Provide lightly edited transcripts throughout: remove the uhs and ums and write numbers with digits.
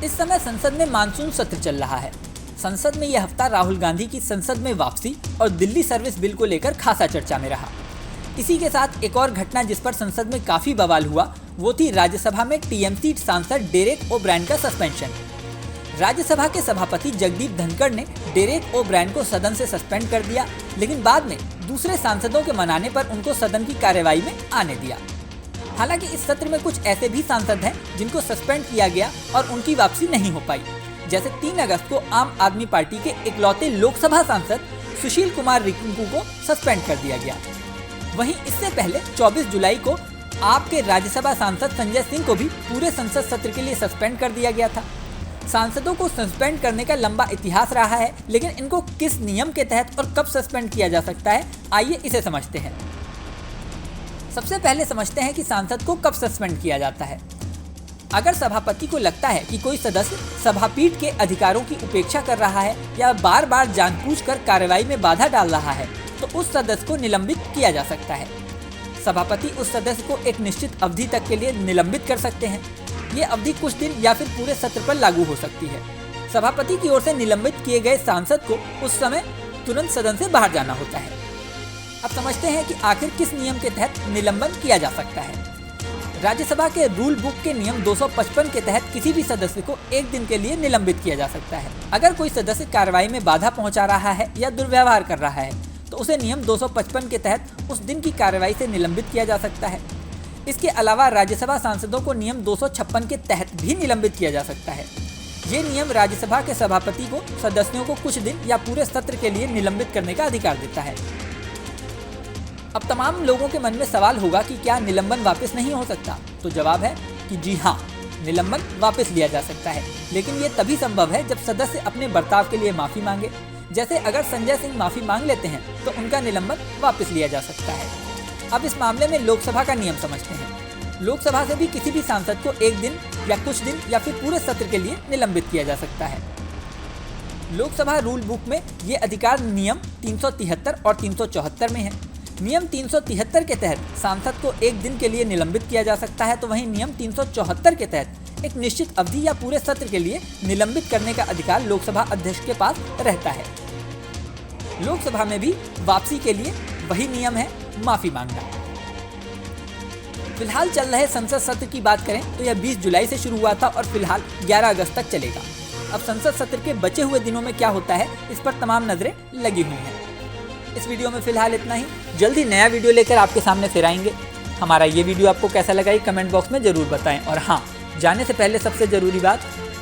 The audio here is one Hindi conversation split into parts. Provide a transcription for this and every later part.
इस समय संसद में मानसून सत्र चल रहा है। संसद में यह हफ्ता राहुल गांधी की संसद में वापसी और दिल्ली सर्विस बिल को लेकर खासा चर्चा में रहा। इसी के साथ एक और घटना जिस पर संसद में काफी बवाल हुआ वो थी राज्यसभा में टीएमसी सांसद डेरेक ओब्रायन का सस्पेंशन। राज्यसभा के सभापति जगदीप धनखड़ ने डेरेक ओब्रायन को सदन से सस्पेंड कर दिया, लेकिन बाद में दूसरे सांसदों के मनाने पर उनको सदन की कार्यवाही में आने दिया। हालांकि इस सत्र में कुछ ऐसे भी सांसद हैं जिनको सस्पेंड किया गया और उनकी वापसी नहीं हो पाई। जैसे 3 अगस्त को आम आदमी पार्टी के इकलौते लोकसभा सांसद सुशील कुमार रिंकू को सस्पेंड कर दिया गया। वहीं इससे पहले 24 जुलाई को आपके राज्यसभा सांसद संजय सिंह को भी पूरे संसद सत्र के लिए सस्पेंड कर दिया गया था। सांसदों को सस्पेंड करने का लंबा इतिहास रहा है, लेकिन इनको किस नियम के तहत और कब सस्पेंड किया जा सकता है, आइए इसे समझते हैं। सबसे पहले समझते हैं कि सांसद को कब सस्पेंड किया जाता है। अगर सभापति को लगता है कि कोई सदस्य सभापीठ के अधिकारों की उपेक्षा कर रहा है या बार बार जानबूझकर कार्रवाई में बाधा डाल रहा है, तो उस सदस्य को निलंबित किया जा सकता है। सभापति उस सदस्य को एक निश्चित अवधि तक के लिए निलंबित कर सकते हैं। ये अवधि कुछ दिन या फिर पूरे सत्र पर लागू हो सकती है। सभापति की ओर से निलंबित किए गए सांसद को उस समय तुरंत सदन से बाहर जाना होता है। अब समझते हैं कि आखिर किस नियम के तहत निलंबन किया जा सकता है। राज्यसभा के रूल बुक के नियम 255 के तहत किसी भी सदस्य को 1 दिन के लिए निलंबित किया जा सकता है। अगर कोई सदस्य कार्रवाई में बाधा पहुंचा रहा है या दुर्व्यवहार कर रहा है तो उसे नियम 255 के तहत उस दिन की कार्रवाई से निलंबित किया जा सकता है। इसके अलावा राज्यसभा सांसदों को नियम 256 के तहत भी निलंबित किया जा सकता है। ये नियम राज्यसभा के सभापति को सदस्यों को कुछ दिन या पूरे सत्र के लिए निलंबित करने का अधिकार देता है। अब तमाम लोगों के मन में सवाल होगा कि क्या निलंबन वापस नहीं हो सकता? तो जवाब है कि जी हाँ, निलंबन वापस लिया जा सकता है, लेकिन ये तभी संभव है जब सदस्य अपने बर्ताव के लिए माफी मांगे। जैसे अगर संजय सिंह माफी मांग लेते हैं तो उनका निलंबन वापस लिया जा सकता है। अब इस मामले में लोकसभा का नियम समझते हैं। लोकसभा से भी किसी भी सांसद को 1 दिन या कुछ दिन या फिर पूरे सत्र के लिए निलंबित किया जा सकता है। लोकसभा रूल बुक में ये अधिकार नियम 373 और 374 में है। नियम 373 के तहत सांसद को 1 दिन के लिए निलंबित किया जा सकता है, तो वहीं नियम 374 के तहत एक निश्चित अवधि या पूरे सत्र के लिए निलंबित करने का अधिकार लोकसभा अध्यक्ष के पास रहता है। लोकसभा में भी वापसी के लिए वही नियम है, माफी मांगना। फिलहाल चल रहे संसद सत्र की बात करें तो यह 20 जुलाई से शुरू हुआ था और फिलहाल 11 अगस्त तक चलेगा। अब संसद सत्र के बचे हुए दिनों में क्या होता है, इस पर तमाम नजरें लगी हुई हैं। इस वीडियो में फिलहाल इतना ही। जल्दी नया वीडियो लेकर आपके सामने फिर आएंगे। हमारा ये वीडियो आपको कैसा लगा ये कमेंट बॉक्स में जरूर बताएं। और हाँ, जाने से पहले सबसे ज़रूरी बात,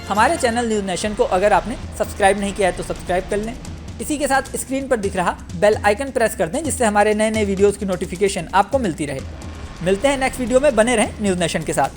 हमारे चैनल न्यूज़ नेशन को अगर आपने सब्सक्राइब नहीं किया है तो सब्सक्राइब कर लें। इसी के साथ स्क्रीन पर दिख रहा बेल आइकन प्रेस कर दें, जिससे हमारे नए वीडियोज़ की नोटिफिकेशन आपको मिलती रहे। मिलते हैं नेक्स्ट वीडियो में, बने रहें न्यूज़ नेशन के साथ।